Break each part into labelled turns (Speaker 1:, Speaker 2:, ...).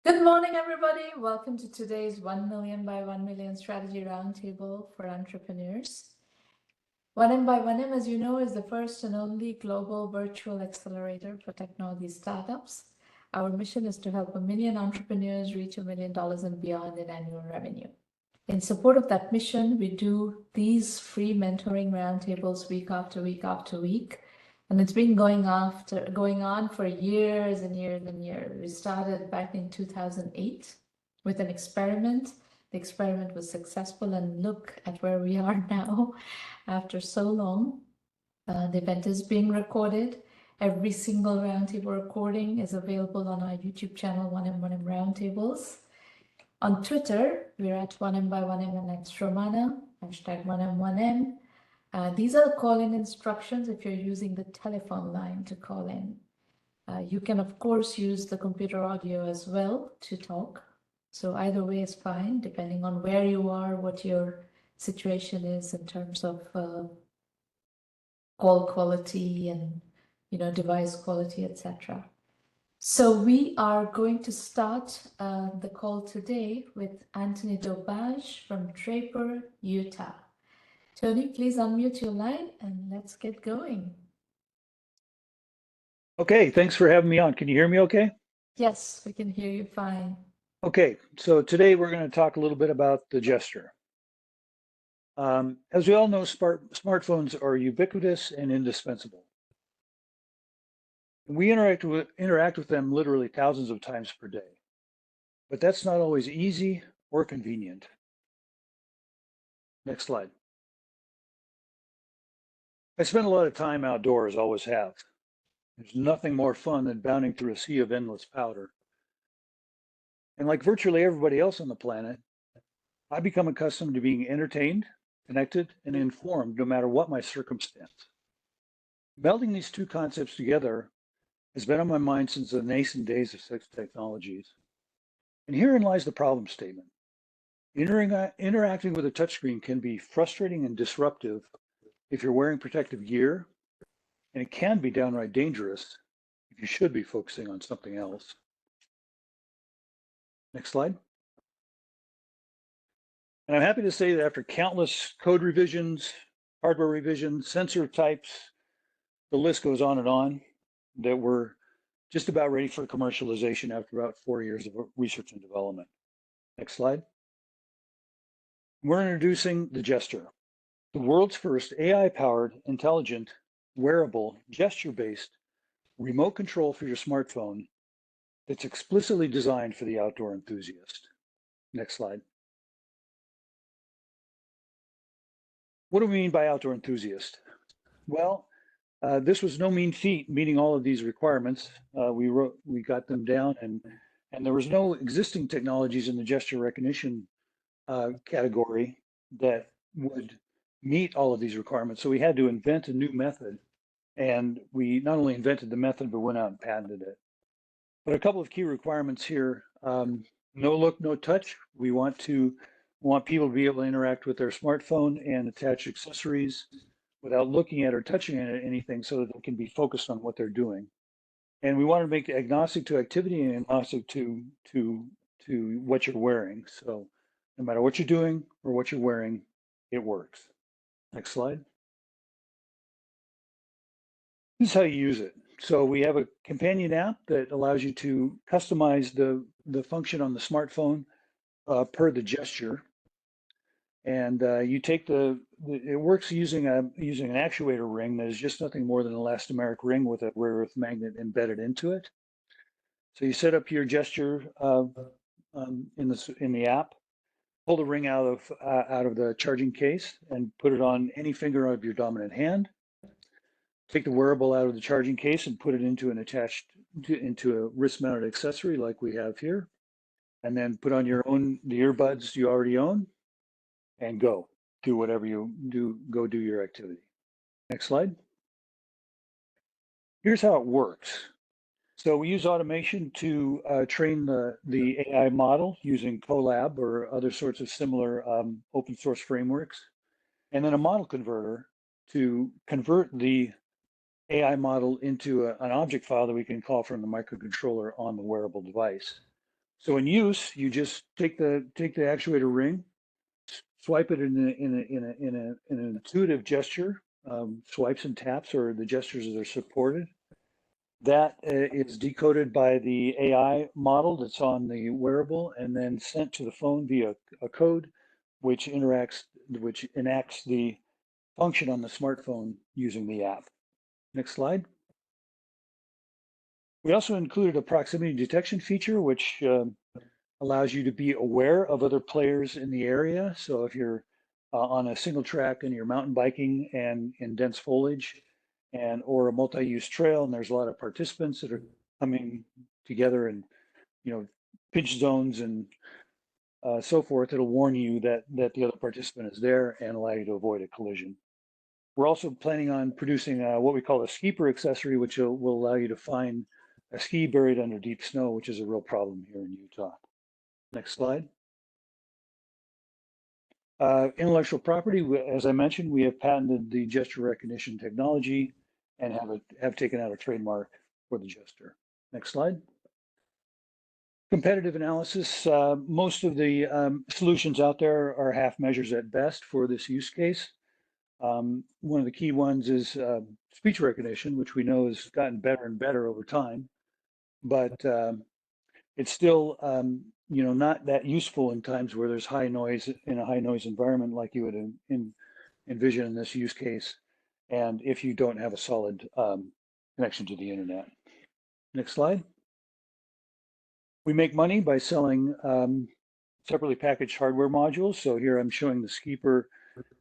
Speaker 1: Good morning, everybody. Welcome to today's 1 million by 1 million strategy roundtable for entrepreneurs. 1M, as you know, is the first and only global virtual accelerator for technology startups. Our mission is to help 1 million entrepreneurs reach $1 million and beyond in annual revenue. In support of that mission, we do these free mentoring roundtables week after week after week. And it's been going on for years and years and years. We started back in 2008 with an experiment. The experiment was successful, and look at where we are now after so long. The event is being recorded. Every single roundtable recording is available on our YouTube channel, 1M1M Roundtables. On Twitter, we're at 1M1M and #Romana, #1M1M. These are the call-in instructions if you're using the telephone line to call in. You can, of course, use the computer audio as well to talk. So either way is fine, depending on where you are, what your situation is in terms of call quality and device quality, etc. So we are going to start the call today with Anthony Dobage from Draper, Utah. Tony, please unmute your line and let's get going.
Speaker 2: Okay, thanks for having me on. Can you hear me okay?
Speaker 1: Yes, we can hear you fine.
Speaker 2: Okay, so today we're going to talk a little bit about the gesture. As we all know, smartphones are ubiquitous and indispensable. We interact with them literally thousands of times per day, but that's not always easy or convenient. Next slide. I spend a lot of time outdoors, always have. There's nothing more fun than bounding through a sea of endless powder. And like virtually everybody else on the planet, I become accustomed to being entertained, connected, and informed no matter what my circumstance. Melding these two concepts together has been on my mind since the nascent days of such technologies. And herein lies the problem statement. Interacting with a touchscreen can be frustrating and disruptive if you're wearing protective gear, and it can be downright dangerous if you should be focusing on something else. Next slide. And I'm happy to say that after countless code revisions, hardware revisions, sensor types, the list goes on and on, that we're just about ready for commercialization after about 4 years of research and development. Next slide. We're introducing the Gesture, the world's first AI-powered, intelligent, wearable, gesture-based remote control for your smartphone that's explicitly designed for the outdoor enthusiast. Next slide. What do we mean by outdoor enthusiast? Well, this was no mean feat, meeting all of these requirements. We got them down, and there was no existing technologies in the gesture recognition category that would meet all of these requirements. So we had to invent a new method, and we not only invented the method, but went out and patented it. But a couple of key requirements here: no look, no touch. We want people to be able to interact with their smartphone and attach accessories without looking at or touching anything, so that they can be focused on what they're doing. And we want to make it agnostic to activity and agnostic to what you're wearing. So no matter what you're doing or what you're wearing, it works. Next slide. This is how you use it. So we have a companion app that allows you to customize the function on the smartphone per the gesture. And you take it works using an actuator ring that is just nothing more than an elastomeric ring with a rare earth magnet embedded into it. So you set up your gesture in the app, pull the ring out of the charging case and put it on any finger of your dominant hand. Take the wearable out of the charging case and put it into into a wrist-mounted accessory like we have here, and then put on the earbuds you already own, and go do whatever you do. Go do your activity. Next slide. Here's how it works. So we use automation to train the AI model using Colab or other sorts of similar open source frameworks, and then a model converter to convert the AI model into an object file that we can call from the microcontroller on the wearable device. So in use, you just take the actuator ring, swipe it in an intuitive gesture, swipes and taps, or the gestures that are supported. That is decoded by the AI model that's on the wearable and then sent to the phone via a code, which enacts the function on the smartphone using the app. Next slide. We also included a proximity detection feature, which allows you to be aware of other players in the area. So if you're on a single track and you're mountain biking and in dense foliage, or a multi-use trail, and there's a lot of participants that are coming together in, pinch zones and so forth, it'll warn you that the other participant is there and allow you to avoid a collision. We're also planning on producing what we call a skiper accessory, which will allow you to find a ski buried under deep snow, which is a real problem here in Utah. Next slide. Intellectual property, as I mentioned, we have patented the gesture recognition technology and have taken out a trademark for the gesture. Next slide. Competitive analysis. Most of the solutions out there are half measures at best for this use case. One of the key ones is speech recognition, which we know has gotten better and better over time, but it's still not that useful in times where there's high noise in a high noise environment like you would envision in this use case, and if you don't have a solid connection to the internet. Next slide. We make money by selling separately packaged hardware modules. So here I'm showing the Skeeper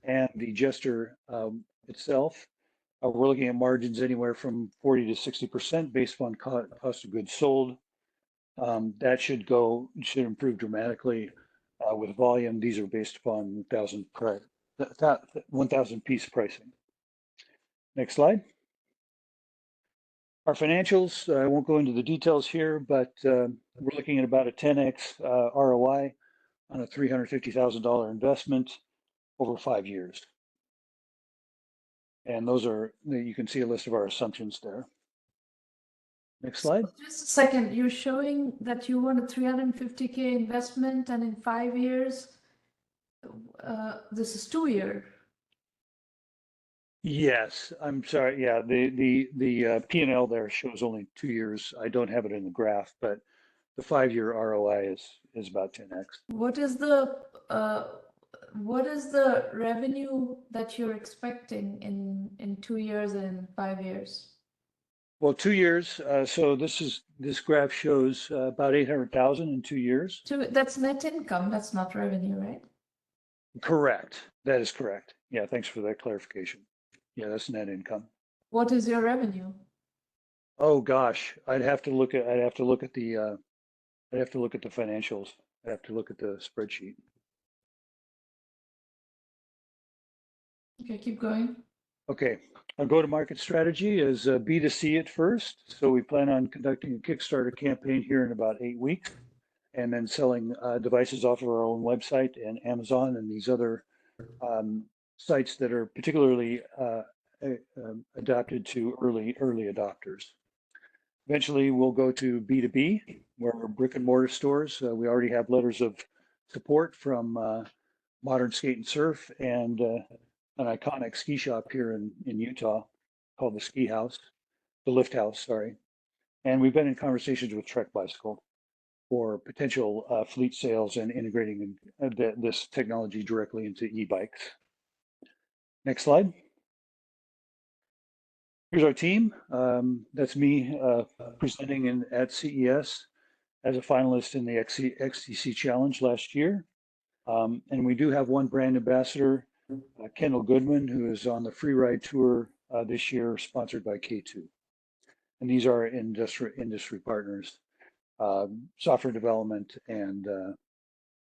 Speaker 2: and the gesture itself. We're looking at margins anywhere from 40 to 60% based on cost of goods sold. That should improve dramatically with volume. These are based upon 1,000 piece pricing. Next slide. Our financials, I won't go into the details here, but we're looking at about a 10x ROI on a $350,000 investment over 5 years. And those are, you can see a list of our assumptions there. Next slide.
Speaker 1: So just a second, you're showing that you want a $350K investment and in 5 years, this is 2 year.
Speaker 2: Yes, I'm sorry. Yeah, the P&L there shows only 2 years. I don't have it in the graph, but the 5-year ROI is about 10x.
Speaker 1: What is the revenue that you're expecting in 2 years and 5 years?
Speaker 2: Well, 2 years. So this graph shows about 800,000 in 2 years.
Speaker 1: That's net income. That's not revenue, right?
Speaker 2: Correct. That is correct. Yeah. Thanks for that clarification. Yeah, that's net income.
Speaker 1: What is your revenue?
Speaker 2: Oh gosh, I'd have to look at the financials. I'd have to look at the spreadsheet.
Speaker 1: Okay, keep going.
Speaker 2: Okay, our go-to-market strategy is B2C at first. So we plan on conducting a Kickstarter campaign here in about 8 weeks, and then selling devices off of our own website and Amazon and these other sites that are particularly adapted to early adopters. Eventually, we'll go to B2B, where we're brick and mortar stores. We already have letters of support from Modern Skate and Surf and an iconic ski shop here in Utah called the Lift House, sorry. And we've been in conversations with Trek Bicycle for potential fleet sales and integrating this technology directly into e-bikes. Next slide. Here's our team. That's me presenting at CES as a finalist in the XTC Challenge last year. And we do have one brand ambassador, Kendall Goodman, who is on the free ride tour this year, sponsored by K2. And these are industry partners, software development and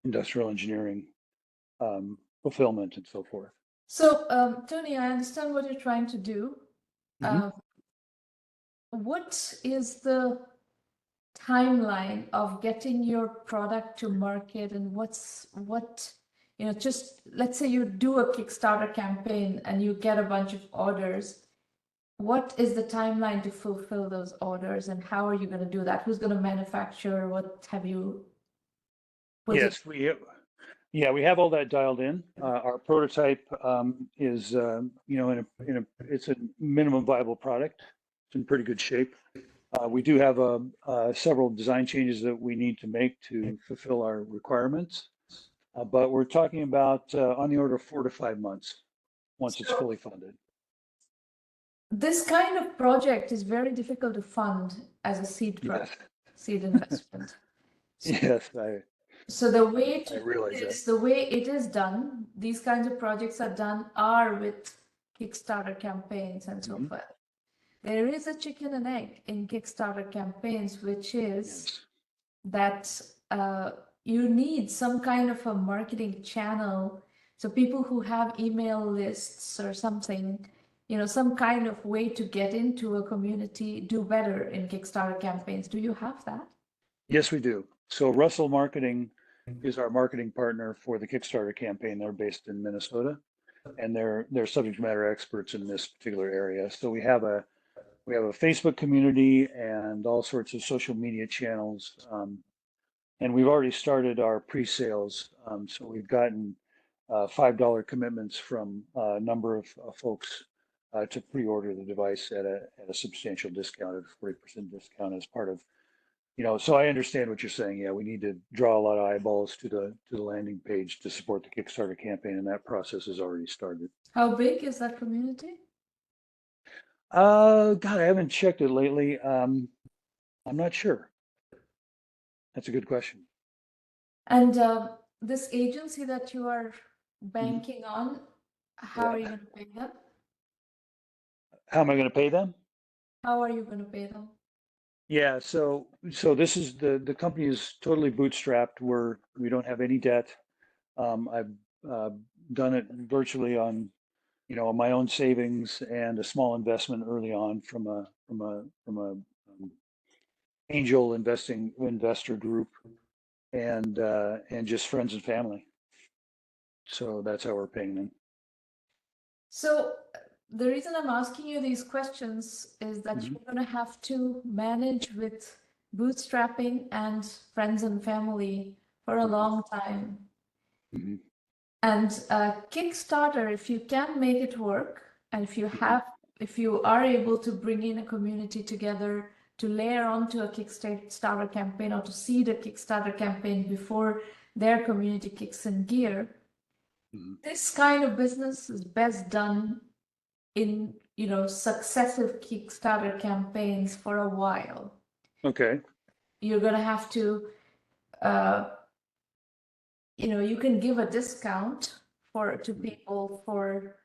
Speaker 2: industrial engineering, fulfillment, and so forth.
Speaker 1: So, Tony, I understand what you're trying to do.
Speaker 2: Mhm.
Speaker 1: What is the timeline of getting your product to market, and just let's say you do a Kickstarter campaign and you get a bunch of orders. What is the timeline to fulfill those orders, and how are you going to do that? Who's going to manufacture? What have you Was it
Speaker 2: Yes, we have all that dialed in. Our prototype is, it's a minimum viable product. It's in pretty good shape. We do have several design changes that we need to make to fulfill our requirements, but we're talking about on the order of 4 to 5 months once it's
Speaker 1: so?
Speaker 2: fully funded.
Speaker 1: This kind of project is very difficult to fund as a seed
Speaker 2: Yes,
Speaker 1: project, seed investment.
Speaker 2: yes,
Speaker 1: So the way
Speaker 2: I
Speaker 1: to do
Speaker 2: realize
Speaker 1: this,
Speaker 2: that.
Speaker 1: the way it is done, these kinds of projects are done are with Kickstarter campaigns and so
Speaker 2: Mhm.
Speaker 1: forth. There is a chicken and egg in Kickstarter campaigns, which is
Speaker 2: Yes.
Speaker 1: that you need some kind of a marketing channel. So people who have email lists or something, some kind of way to get into a community do better in Kickstarter campaigns. Do you have that?
Speaker 2: Yes, we do. So Russell Marketing is our marketing partner for the Kickstarter campaign. They're based in Minnesota, and they're subject matter experts in this particular area. So we have a Facebook community and all sorts of social media channels, and we've already started our pre-sales. So we've gotten $5 commitments from a number of folks to pre-order the device at a substantial discount, of 40% discount as part of. So I understand what you're saying. Yeah, we need to draw a lot of eyeballs to the landing page to support the Kickstarter campaign, and that process has already started.
Speaker 1: How big is that community?
Speaker 2: God, I haven't checked it lately. I'm not sure. That's a good question.
Speaker 1: And this agency that you are
Speaker 2: Mhm.
Speaker 1: banking on, how are
Speaker 2: Yeah.
Speaker 1: you going to pay them?
Speaker 2: How am I going to pay them?
Speaker 1: How are you going to pay them?
Speaker 2: Yeah, so this is the company is totally bootstrapped. We don't have any debt. I've uh, done it virtually on my own savings and a small investment early on from a angel investor group and just friends and family. So that's how we're paying them.
Speaker 1: So the reason I'm asking you these questions is that
Speaker 2: Mhm.
Speaker 1: you're going to have to manage with bootstrapping and friends and family for a long time.
Speaker 2: Mhm.
Speaker 1: And Kickstarter, if you can make it work, and
Speaker 2: Mhm.
Speaker 1: if you are able to bring in a community together to layer onto a Kickstarter campaign or to seed a Kickstarter campaign before their community kicks in gear,
Speaker 2: Mhm.
Speaker 1: this kind of business is best done in successive Kickstarter campaigns for a while.
Speaker 2: Okay.
Speaker 1: You're going to have to uh, you can give a discount to
Speaker 2: Mhm.
Speaker 1: people for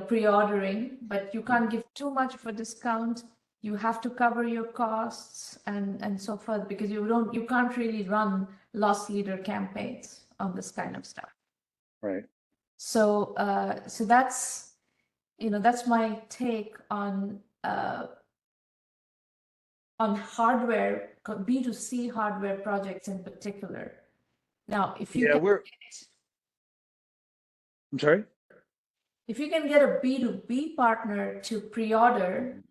Speaker 1: pre-ordering, but you can't
Speaker 2: Mhm.
Speaker 1: give too much of a discount. You have to cover your costs and so forth, because you can't really run loss leader campaigns on this kind of stuff.
Speaker 2: Right.
Speaker 1: So that's my take on hardware, B2C hardware projects in particular. Now,
Speaker 2: Yeah, I'm sorry.
Speaker 1: if you can get a B2B partner to pre-order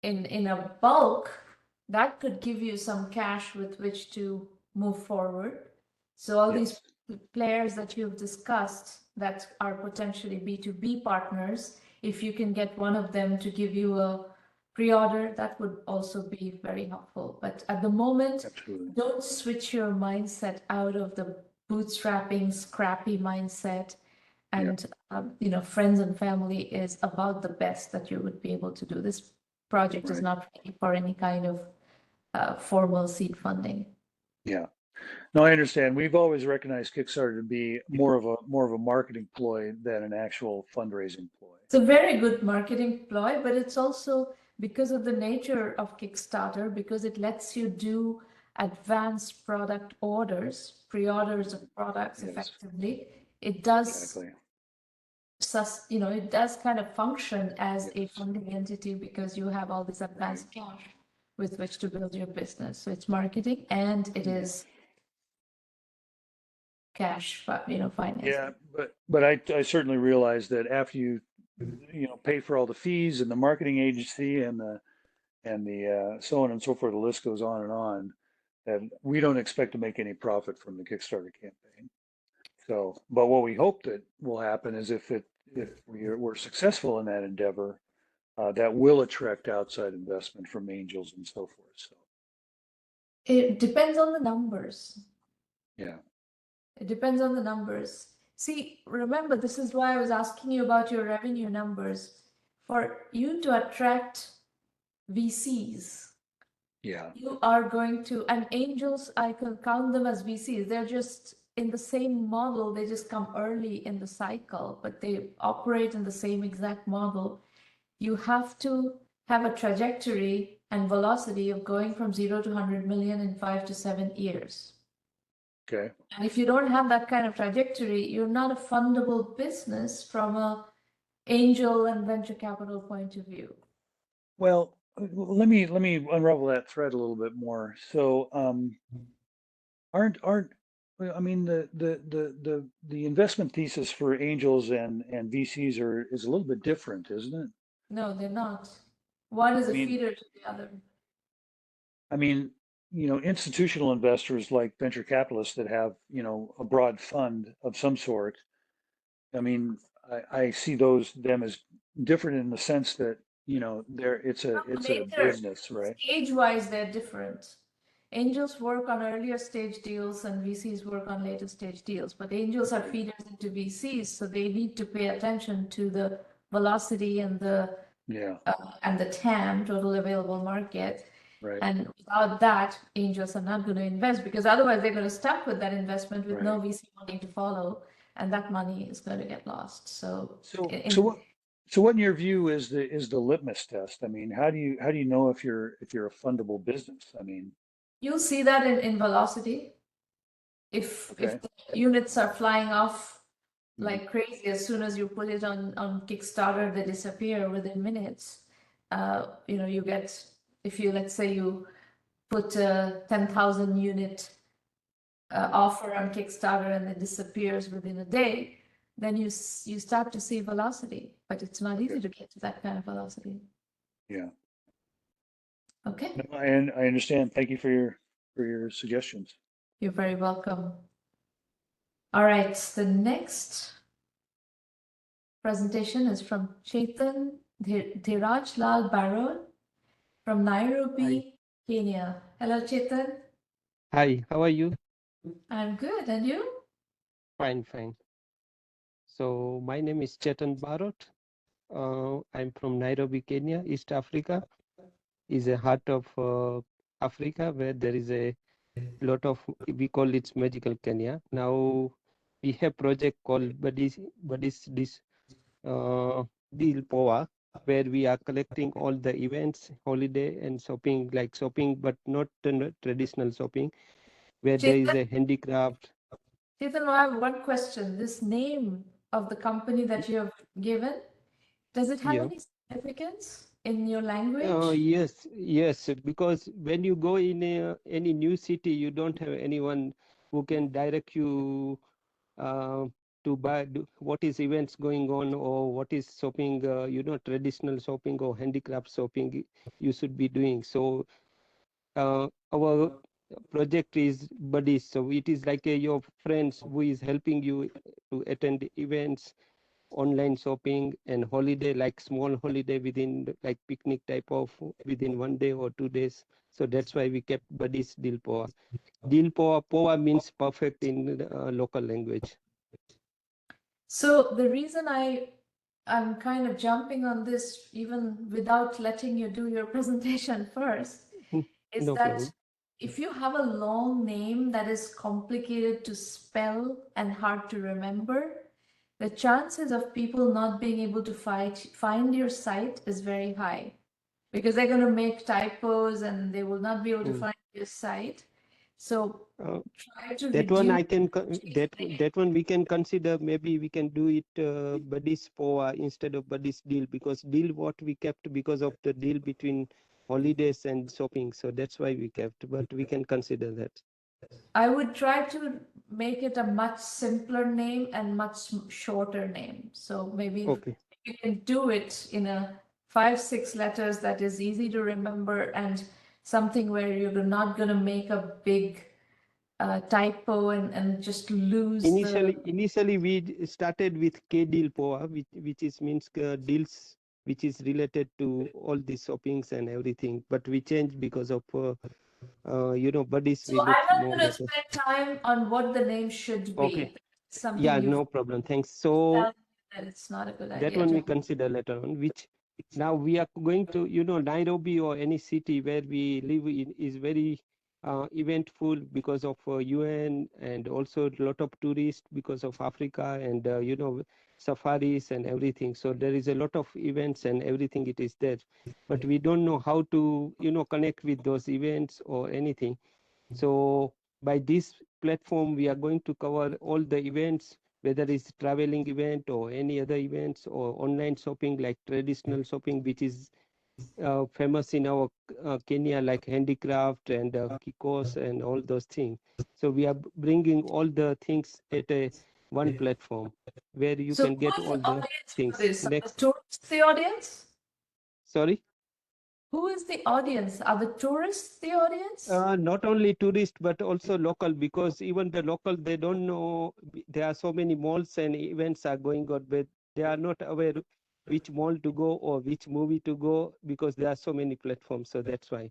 Speaker 1: in a bulk, that could give you some cash with which to move forward. So all these
Speaker 2: Yes.
Speaker 1: players that you've discussed that are potentially B2B partners, if you can get one of them to give you a pre-order, that would also be very helpful. But at the moment,
Speaker 2: Absolutely.
Speaker 1: don't switch your mindset out of the bootstrapping, scrappy mindset.
Speaker 2: Yeah.
Speaker 1: And friends and family is about the best that you would be able to do. This project is
Speaker 2: Right.
Speaker 1: not ready for any kind of formal seed funding.
Speaker 2: Yeah. No, I understand. We've always recognized Kickstarter to be more of a marketing ploy than an actual fundraising ploy.
Speaker 1: It's a very good marketing ploy, but it's also because of the nature of Kickstarter, because it lets you do advanced product orders, pre-orders of products
Speaker 2: Yes,
Speaker 1: effectively. It does,
Speaker 2: exactly.
Speaker 1: it does kind of function as a
Speaker 2: Yes.
Speaker 1: funding entity because you have all this
Speaker 2: Right.
Speaker 1: advanced cash with which to build your business. So it's marketing and it
Speaker 2: Yeah.
Speaker 1: is cash,
Speaker 2: Yeah,
Speaker 1: financing.
Speaker 2: but I certainly realize that after you pay for all the fees and the marketing agency and the so on and so forth, the list goes on and on, and we don't expect to make any profit from the Kickstarter campaign. So, but what we hope that will happen is if we're successful in that endeavor, that will attract outside investment from angels and so forth. So,
Speaker 1: It depends on the numbers.
Speaker 2: yeah,
Speaker 1: It depends on the numbers. See, remember, this is why I was asking you about your revenue numbers. For you to attract VCs,
Speaker 2: yeah,
Speaker 1: you are going to, and angels, I can count them as VCs. They're just in the same model. They just come early in the cycle, but they operate in the same exact model. You have to have a trajectory and velocity of going from 0 to 100 million in 5 to 7 years.
Speaker 2: okay.
Speaker 1: And if you don't have that kind of trajectory, you're not a fundable business from a angel and venture capital point of view.
Speaker 2: Well, let me unravel that thread a little bit more. So, aren't well, I mean the investment thesis for angels and VCs is a little bit different, isn't it?
Speaker 1: No, they're not. One is
Speaker 2: I
Speaker 1: a
Speaker 2: mean,
Speaker 1: feeder to the other.
Speaker 2: I mean, institutional investors like venture capitalists that have, a broad fund of some sort. I mean, I see them as different in the sense that, it's a
Speaker 1: Later,
Speaker 2: business, right?
Speaker 1: stage-wise, they're different. Angels work on earlier stage deals and VCs work on later stage deals, but angels are
Speaker 2: Okay.
Speaker 1: feeders into VCs, so they need to pay attention to the velocity and the
Speaker 2: Yeah,
Speaker 1: TAM, total available market.
Speaker 2: right,
Speaker 1: And without that, angels are not going to invest because otherwise they're going to stuck with that investment with no
Speaker 2: right.
Speaker 1: VC money to follow, and that money is going to get lost. So,
Speaker 2: So,
Speaker 1: in,
Speaker 2: so what, so what in your view is the litmus test? I mean, how do you know if you're a fundable business? I mean,
Speaker 1: you'll see that in velocity. If
Speaker 2: okay.
Speaker 1: the units are flying off
Speaker 2: Mhm.
Speaker 1: like crazy, as soon as you put it on Kickstarter, they disappear within minutes. You get, if you, let's say you put a 10,000 unit offer on Kickstarter and it disappears within a day, then you start to see velocity, but it's not
Speaker 2: Okay.
Speaker 1: easy to get to that kind of velocity.
Speaker 2: Yeah.
Speaker 1: Okay,
Speaker 2: No, I understand. Thank you for your suggestions.
Speaker 1: you're very welcome. All right, the next presentation is from Chetan Dhiraj Lal Baron from
Speaker 3: Hi.
Speaker 1: Nairobi, Kenya. Hello, Chetan.
Speaker 3: Hi, how are you?
Speaker 1: I'm good, and you?
Speaker 3: Fine, fine. So my name is Chetan Barot. I'm from Nairobi, Kenya, East Africa. Is a heart of Africa where there is a lot of, we call it magical Kenya. Now we have project called Buddies this Deal Poa, where we are collecting all the events, holiday and shopping, like shopping, but not traditional shopping, where there is
Speaker 1: Chetan,
Speaker 3: a handicraft.
Speaker 1: Chetan, I have one question. This name of the company that you have given, does it have
Speaker 3: Yeah.
Speaker 1: any significance in your language?
Speaker 3: Yes, because when you go in any new city, you don't have anyone who can direct you uh, to what is events going on or what is shopping, traditional shopping or handicraft shopping you should be doing. So our project is buddies. So it is like your friends who is helping you to attend events, online shopping and holiday, like small holiday within like picnic type of within 1 day or 2 days. So that's why we kept buddies deal poa. Deal poa, poa means perfect in local language.
Speaker 1: So the reason I'm kind of jumping on this even without letting you do your presentation first is
Speaker 3: No
Speaker 1: that
Speaker 3: problem.
Speaker 1: if you have a long name that is complicated to spell and hard to remember, the chances of people not being able to find your site is very high because they're going to make typos and they will not be able to
Speaker 3: Mm.
Speaker 1: find your site. So
Speaker 3: Uh,
Speaker 1: try to
Speaker 3: that one
Speaker 1: reduce
Speaker 3: I can that one we can consider. Maybe we can do it buddies poa instead of buddies deal, because deal what we kept because of the deal between holidays and shopping. So that's why we kept. But we can consider that.
Speaker 1: I would try to make it a much simpler name and much shorter name. So maybe if
Speaker 3: Okay.
Speaker 1: you can do it in a 5, 6 letters that is easy to remember and something where you're not going to make a big typo and just lose
Speaker 3: Initially we started with K deal POA, which is means deals which is related to all the shoppings and everything. But we changed because of buddies.
Speaker 1: So
Speaker 3: We look
Speaker 1: I'm not
Speaker 3: more
Speaker 1: going to
Speaker 3: better.
Speaker 1: spend time on what the name should
Speaker 3: Okay.
Speaker 1: be. Something
Speaker 3: Yeah,
Speaker 1: you
Speaker 3: no problem. Thanks. So
Speaker 1: tell me that it's not a good
Speaker 3: that
Speaker 1: idea.
Speaker 3: one we consider later on, which now we are going to, Nairobi or any city where we live in is very eventful because of UN and also a lot of tourists because of Africa and, safaris and everything. So there is a lot of events and everything it is there. But we don't know how to, connect with those events or anything. So by this platform, we are going to cover all the events, whether it's traveling event or any other events or online shopping like traditional shopping, which is famous in our Kenya, like handicraft and kikos and all those things. So we are bringing all the things at a one platform where you
Speaker 1: So
Speaker 3: can
Speaker 1: who
Speaker 3: get
Speaker 1: is
Speaker 3: all
Speaker 1: the
Speaker 3: the
Speaker 1: audience for
Speaker 3: things.
Speaker 1: this? Are the
Speaker 3: Next,
Speaker 1: tourists the audience?
Speaker 3: sorry.
Speaker 1: Who is the audience? Are the tourists the audience?
Speaker 3: Not only tourist, but also local, because even the local, they don't know there are so many malls and events are going on, but they are not aware which mall to go or which movie to go because there are so many platforms. So that's why.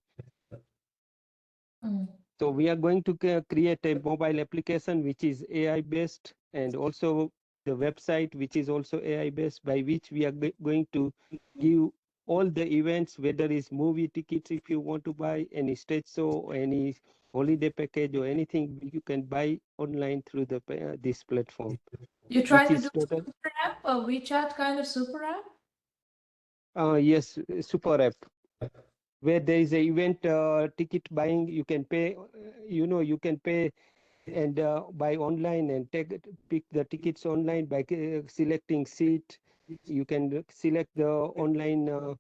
Speaker 1: Mm.
Speaker 3: So we are going to create a mobile application which is AI based, and also the website which is also AI based, by which we are going to give all the events, whether it's movie tickets if you want to buy, any stage show, or any holiday package or anything you can buy online through the this platform,
Speaker 1: You're
Speaker 3: which
Speaker 1: trying to
Speaker 3: is
Speaker 1: do
Speaker 3: total.
Speaker 1: super app, a WeChat kind of super app?
Speaker 3: Yes, super app where there is a event ticket buying, you can pay, you can pay and buy online and pick the tickets online by selecting seat. You can select the online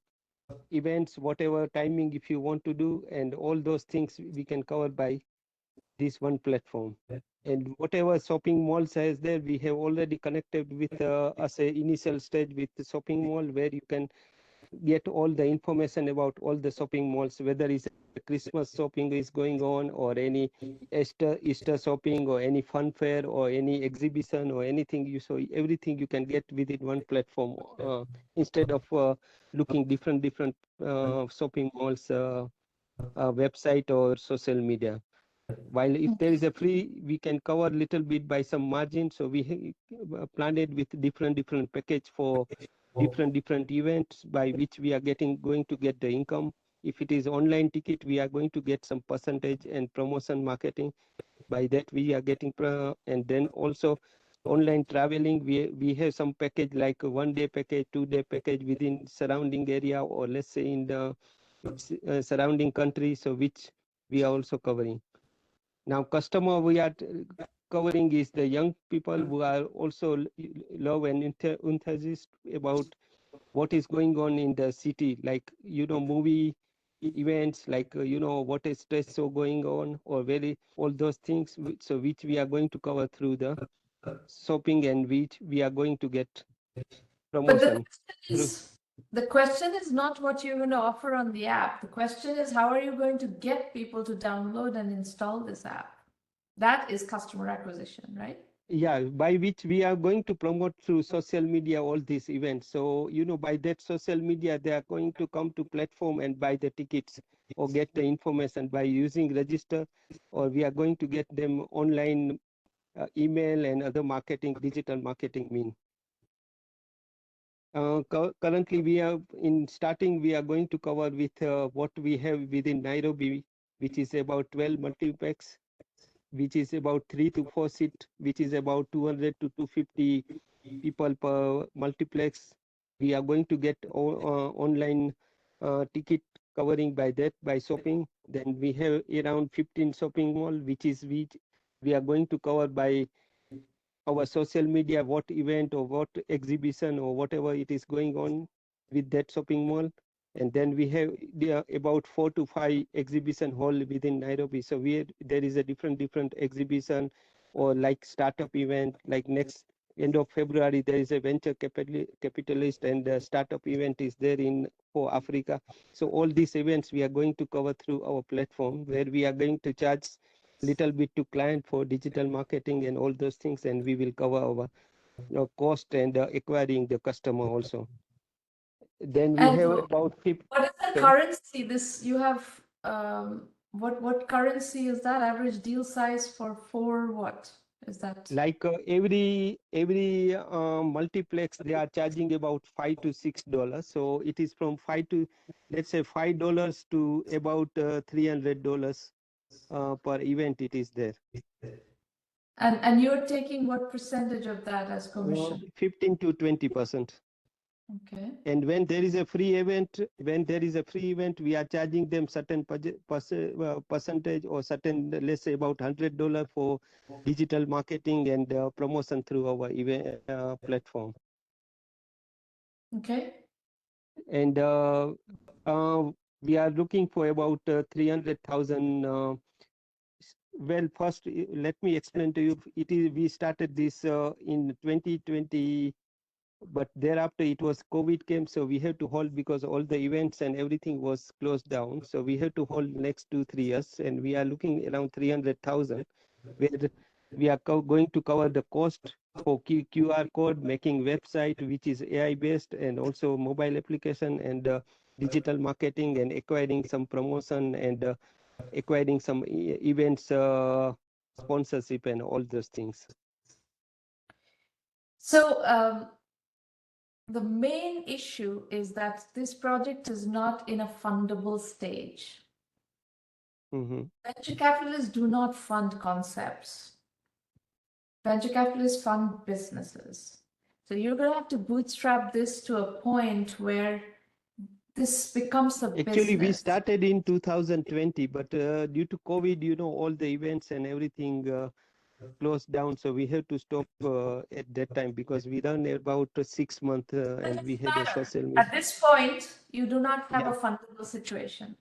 Speaker 3: events, whatever timing if you want to do, and all those things we can cover by this one platform. And whatever shopping malls has there, we have already connected with as a initial stage with the shopping mall where you can get all the information about all the shopping malls, whether it's a Christmas shopping is going on or any Easter shopping or any fun fair or any exhibition or anything. So everything you can get within one platform instead of looking different shopping malls website or social media. While if there is a free, we can cover little bit by some margin. So we planned it with different package for different events by which we are going to get the income. If it is online ticket, we are going to get some percentage and promotion marketing. By that we are getting, and then also online traveling. We have some package like a 1 day package, 2 day package within surrounding area, or let's say in the surrounding country. So which we are also covering. Now, customer we are covering is the young people who are also love and enthusiast about what is going on in the city, like movie events, like what is stress so going on, or very all those things. So which we are going to cover through the shopping, and which we are going to get
Speaker 1: But
Speaker 3: promotion through.
Speaker 1: the question is not what you're going to offer on the app. The question is how are you going to get people to download and install this app? That is customer acquisition, right?
Speaker 3: Yeah, by which we are going to promote through social media all these events. So by that social media, they are going to come to platform and buy the tickets or get the information by using register, or we are going to get them online, email and other marketing, digital marketing mean. Currently we are in starting, we are going to cover with what we have within Nairobi, which is about 12 multiplex, which is about 3 to 4 seat, which is about 200 to 250 people per multiplex. We are going to get online ticket covering by that, by shopping. Then we have around 15 shopping mall, which we are going to cover by our social media, what event or what exhibition or whatever it is going on with that shopping mall. And then we have about 4 to 5 exhibition hall within Nairobi. So there is a different exhibition or like startup event, like next end of February, there is a venture capitalist and startup event is there for Africa. So all these events we are going to cover through our platform, where we are going to charge little bit to client for digital marketing and all those things, and we will cover our cost and acquiring the customer also. Then we
Speaker 1: And
Speaker 3: have about 50.
Speaker 1: what is the currency? This you have, what currency is that? Average deal size for what is that?
Speaker 3: Like every multiplex, they are charging about $5 to $6. So it is from let's say $5 to about $300 per event. It is there.
Speaker 1: And you're taking what percentage of that as commission?
Speaker 3: 15 to 20%.
Speaker 1: Okay.
Speaker 3: And when there is a free event, we are charging them certain percentage or certain, let's say about $100 for digital marketing and promotion through our event platform.
Speaker 1: Okay.
Speaker 3: And we are looking for about 300,000. Well, first, let me explain to you. We started this in 2020. But thereafter it was COVID came, so we had to hold because all the events and everything was closed down. So we had to hold next 2-3 years, and we are looking around 300,000, where we are going to cover the cost for QR code, making website which is AI based, and also mobile application and digital marketing, and acquiring some promotion and acquiring some events sponsorship and all those things.
Speaker 1: So the main issue is that this project is not in a fundable stage. Venture capitalists do not fund concepts. Venture capitalists fund businesses. So you're going to have to bootstrap this to a point where this becomes a business.
Speaker 3: Actually, we started in 2020, but due to COVID, all the events and everything closed down. So we had to stop at that time because we done about 6 months and we had a social media.
Speaker 1: At this point, you do not have a fundable situation.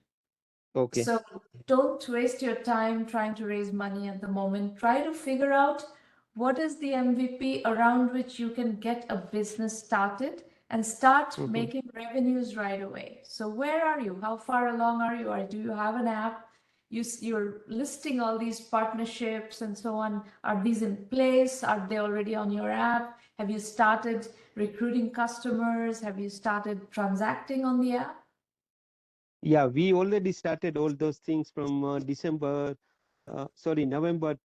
Speaker 3: Okay.
Speaker 1: So don't waste your time trying to raise money at the moment. Try to figure out what is the MVP around which you can get a business started and start making revenues right away. So where are you? How far along are you? Or do you have an app? You're listing all these partnerships and so on. Are these in place? Are they already on your app? Have you started recruiting customers? Have you started transacting on the app?
Speaker 3: Yeah, we already started all those things from November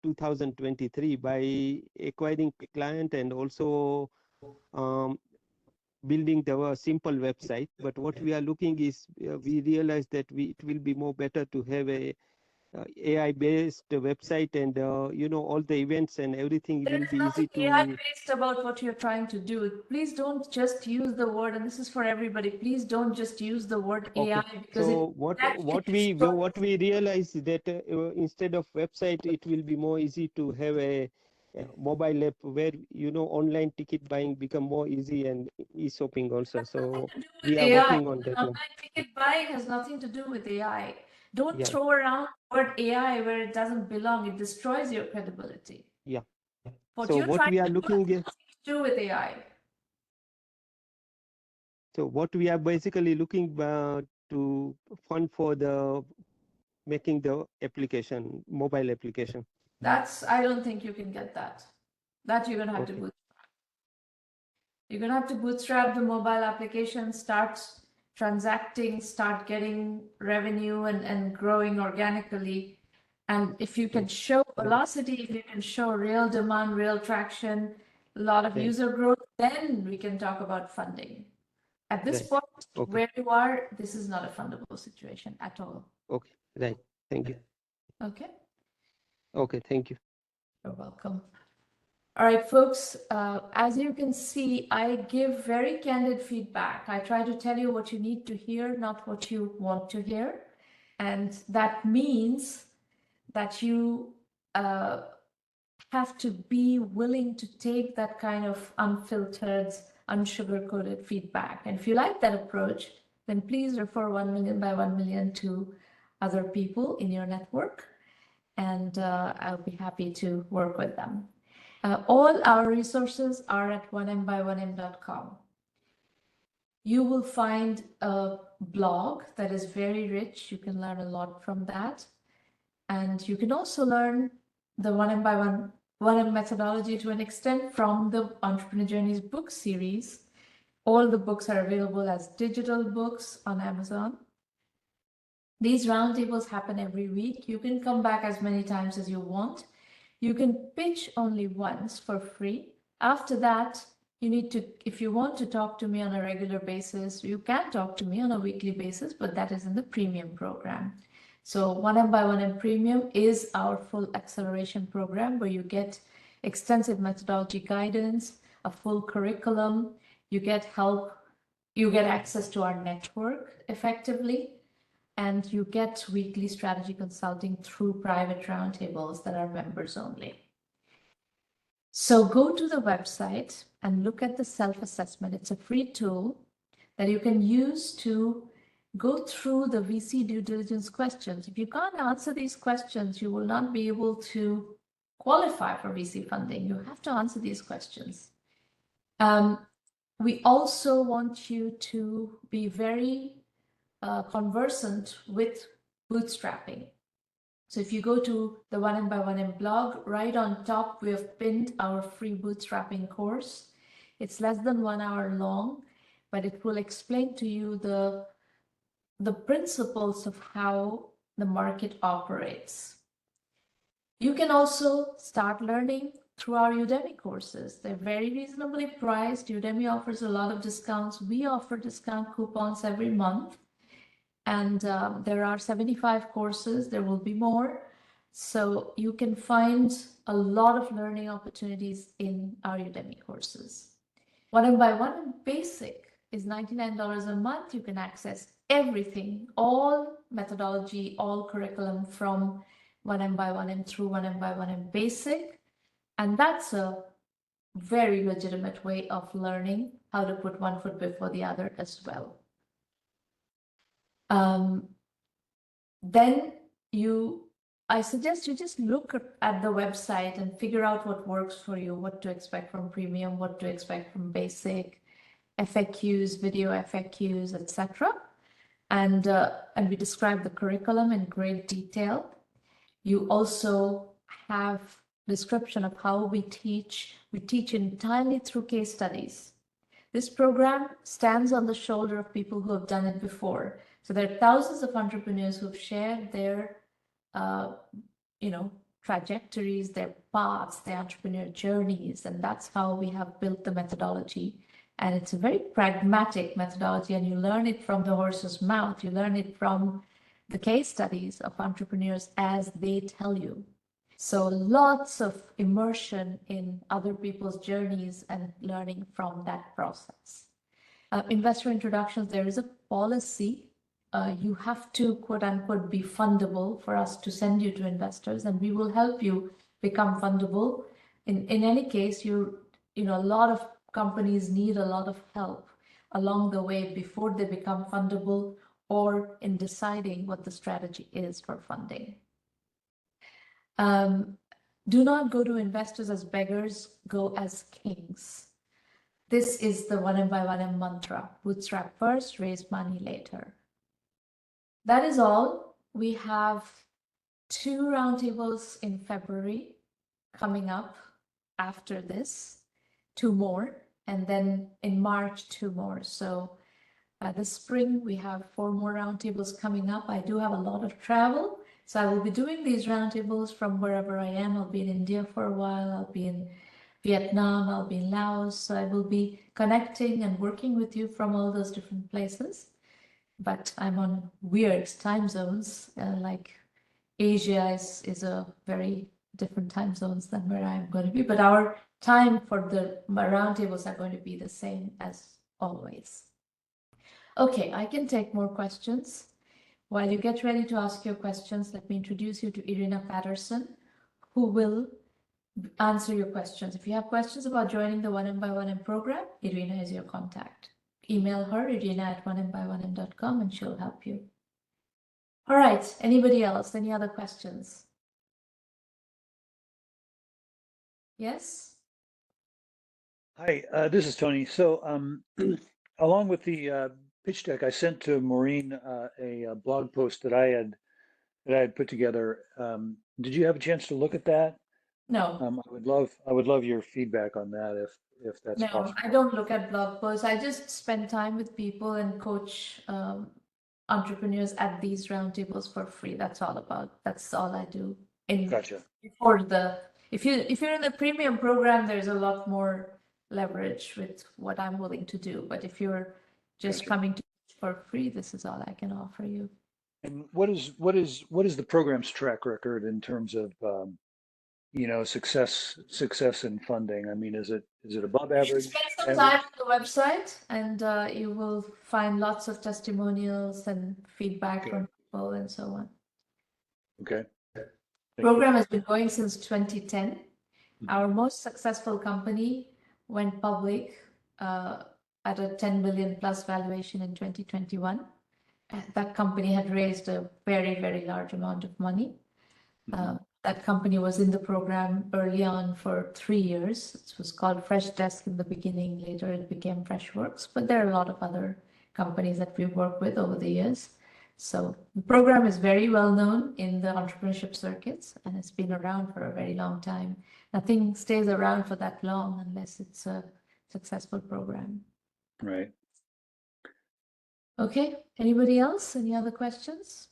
Speaker 3: 2023 by acquiring a client and also building the simple website. But what we are looking is we realize that it will be more better to have a AI-based website, and all the events and everything will be easy to.
Speaker 1: AI-based about what you're trying to do. Please don't just use the word, and this is for everybody. Please don't just use the word AI because
Speaker 3: so what we realize is that instead of website, it will be more easy to have a mobile app where online ticket buying become more easy and e-shopping also. So we are working on that.
Speaker 1: Online ticket buying has nothing to do with AI. Don't throw around the word AI where it doesn't belong. It destroys your credibility.
Speaker 3: Yeah.
Speaker 1: What we are looking at nothing to do with AI.
Speaker 3: So what we are basically looking to fund for the making the application, mobile application.
Speaker 1: I don't think you can get that. That you're gonna have to bootstrap. You're gonna have to bootstrap the mobile application, start transacting, start getting revenue and growing organically. And if you can show velocity, if you can show real demand, real traction, a lot of user growth, then we can talk about funding. At this point, where you are, this is not a fundable situation at all.
Speaker 3: Okay, right. Thank you.
Speaker 1: Okay.
Speaker 3: Okay, thank you.
Speaker 1: You're welcome. All right, folks, as you can see, I give very candid feedback. I try to tell you what you need to hear, not what you want to hear. And that means that you have to be willing to take that kind of unfiltered, unsugar-coated feedback. And if you like that approach, then please refer 1Mby1M to other people in your network, and I'll be happy to work with them. All our resources are at 1mby1m.com. You will find a blog that is very rich. You can learn a lot from that. And you can also learn the 1M methodology to an extent from the Entrepreneur Journeys book series. All the books are available as digital books on Amazon. These roundtables happen every week. You can come back as many times as you want. You can pitch only once for free. After that, you need to, if you want to talk to me on a regular basis, you can talk to me on a weekly basis, but that is in the premium program. So 1M Premium is our full acceleration program where you get extensive methodology guidance, a full curriculum, you get help, you get access to our network effectively, and you get weekly strategy consulting through private roundtables that are members only. So go to the website and look at the self-assessment. It's a free tool that you can use to go through the VC due diligence questions. If you can't answer these questions, you will not be able to qualify for VC funding. You have to answer these questions. We also want you to be very conversant with bootstrapping. So if you go to the 1M blog, right on top, we have pinned our free bootstrapping course. It's less than 1 hour long, but it will explain to you the principles of how the market operates. You can also start learning through our Udemy courses. They're very reasonably priced. Udemy offers a lot of discounts. We offer discount coupons every month. And there are 75 courses. There will be more. So you can find a lot of learning opportunities in our Udemy courses. 1M Basic is $99 a month. You can access everything, all methodology, all curriculum from 1M through 1M Basic. And that's a very legitimate way of learning how to put one foot before the other as well. Then I suggest you just look at the website and figure out what works for you, what to expect from premium, what to expect from basic, FAQs, video FAQs, etc. And we describe the curriculum in great detail. You also have description of how we teach. We teach entirely through case studies. This program stands on the shoulder of people who have done it before. So there are thousands of entrepreneurs who have shared their, trajectories, their paths, their entrepreneur journeys, and that's how we have built the methodology. And it's a very pragmatic methodology, and you learn it from the horse's mouth. You learn it from the case studies of entrepreneurs as they tell you. So lots of immersion in other people's journeys and learning from that process. Investor introductions, there is a policy. You have to, quote unquote, be fundable for us to send you to investors, and we will help you become fundable. In any case, a lot of companies need a lot of help along the way before they become fundable or in deciding what the strategy is for funding. Do not go to investors as beggars, go as kings. This is the 1M mantra. Bootstrap first, raise money later. That is all. We have 2 roundtables in February coming up after this, 2 more, and then in March, 2 more. So this spring, we have 4 more roundtables coming up. I do have a lot of travel, so I will be doing these roundtables from wherever I am. I'll be in India for a while. I'll be in Vietnam. I'll be in Laos. So I will be connecting and working with you from all those different places. But I'm on weird time zones, like Asia is a very different time zones than where I'm going to be. But our time for the roundtables are going to be the same as always. Okay, I can take more questions. While you get ready to ask your questions, let me introduce you to Irina Patterson, who will answer your questions. If you have questions about joining the 1M program, Irina is your contact. Email her, irina@1mby1m.com, and she'll help you. All right, anybody else? Any other questions? Yes?
Speaker 2: Hi, this is Tony. So, along with the pitch deck, I sent to Maureen a blog post that I had put together. Did you have a chance to look at that?
Speaker 1: No,
Speaker 2: I would love your feedback on that if that's
Speaker 1: no,
Speaker 2: possible.
Speaker 1: I don't look at blog posts. I just spend time with people and coach entrepreneurs at these roundtables for free. That's all about. That's all I do.
Speaker 2: Gotcha.
Speaker 1: For the if you're in the premium program, there's a lot more leverage with what I'm willing to do. But if you're just
Speaker 2: Gotcha.
Speaker 1: coming to for free, this is all I can offer you.
Speaker 2: And what is the program's track record in terms of success in funding? I mean, is it above
Speaker 1: You should
Speaker 2: average?
Speaker 1: spend some time on the website, and you will find lots of testimonials and feedback
Speaker 2: Okay.
Speaker 1: from people and so on.
Speaker 2: Okay.
Speaker 1: Program has been going since 2010.
Speaker 2: Mhm.
Speaker 1: Our most successful company went public at a 10 billion plus valuation in 2021. That company had raised a very, very large amount of money. That company was in the program early on for 3 years. It was called Fresh Desk in the beginning. Later, it became Freshworks. But there are a lot of other companies that we've worked with over the years. So the program is very well known in the entrepreneurship circuits, and it's been around for a very long time. Nothing stays around for that long unless it's a successful program.
Speaker 2: Right.
Speaker 1: Okay, anybody else? Any other questions?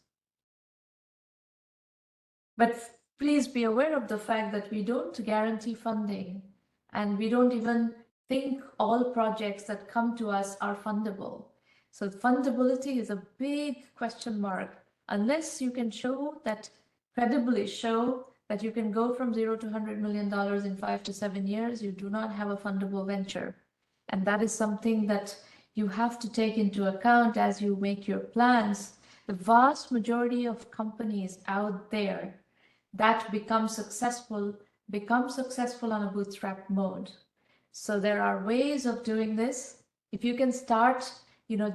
Speaker 1: But please be aware of the fact that we don't guarantee funding, and we don't even think all projects that come to us are fundable. So fundability is a big question mark. Unless you can show that, credibly show that you can go from 0 to $100 million in 5 to 7 years, you do not have a fundable venture. And that is something that you have to take into account as you make your plans. The vast majority of companies out there that become successful on a bootstrap mode. So there are ways of doing this. If you can start,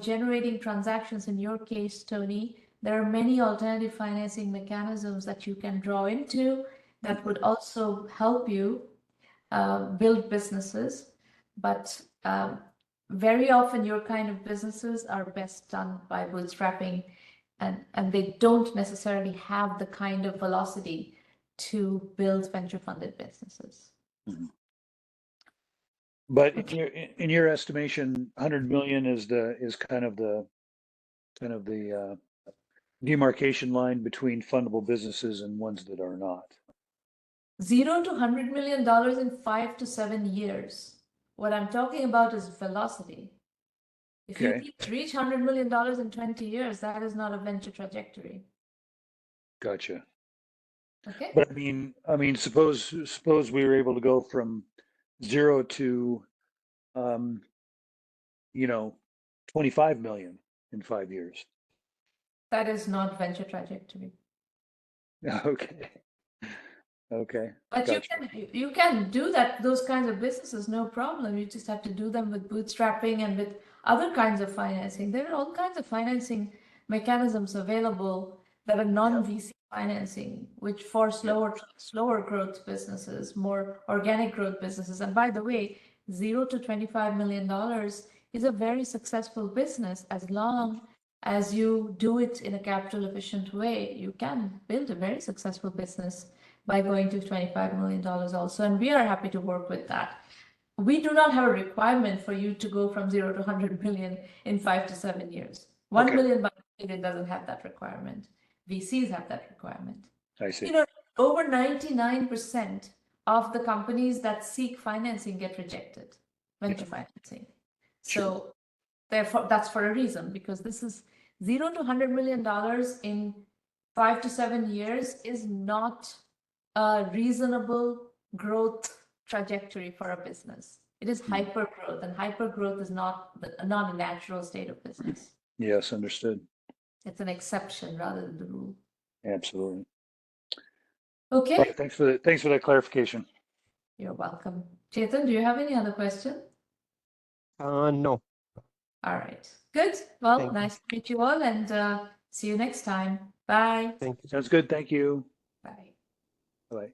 Speaker 1: generating transactions, in your case, Tony, there are many alternative financing mechanisms that you can draw into that would also help you build businesses. But very often your kind of businesses are best done by bootstrapping, and they don't necessarily have the kind of velocity to build venture funded businesses.
Speaker 2: Mhm. But in your estimation, 100 million is kind of the demarcation line between fundable businesses and ones that are not.
Speaker 1: 0 to $100 million in 5 to 7 years. What I'm talking about is velocity. If you reach $100 million in 20 years, that is not a venture trajectory.
Speaker 2: Gotcha.
Speaker 1: Okay.
Speaker 2: But I mean, suppose we were able to go from 0 to, 25 million in 5 years.
Speaker 1: That is not venture trajectory.
Speaker 2: Okay. Okay.
Speaker 1: But
Speaker 2: Gotcha.
Speaker 1: you can do those kinds of businesses, no problem. You just have to do them with bootstrapping and with other kinds of financing. There are all kinds of financing mechanisms available that are non-VC financing, which for slower growth businesses, more organic growth businesses. And by the way, 0 to $25 million is a very successful business as long as you do it in a capital efficient way. You can build a very successful business by going to $25 million also. And we are happy to work with that. We do not have a requirement for you to go from 0 to 100 million in 5 to 7 years. 1 million by it doesn't have that requirement. VCs have that requirement.
Speaker 2: I see.
Speaker 1: Over 99% of the companies that seek financing get rejected, venture financing. So therefore, that's for a reason, because this is 0 to $100 million in 5 to 7 years is not a reasonable growth trajectory for a business. It is hyper growth, and hyper growth is not a natural state of business.
Speaker 2: Yes, understood.
Speaker 1: It's an exception rather than the rule.
Speaker 2: Absolutely.
Speaker 1: Okay.
Speaker 2: All right, thanks for that clarification.
Speaker 1: You're welcome. Chetan, do you have any other question?
Speaker 3: No.
Speaker 1: All right. Good. Well, nice to meet you all, and see you next time. Bye.
Speaker 3: Thank you.
Speaker 2: Sounds good. Thank you.
Speaker 1: Bye.
Speaker 2: Bye.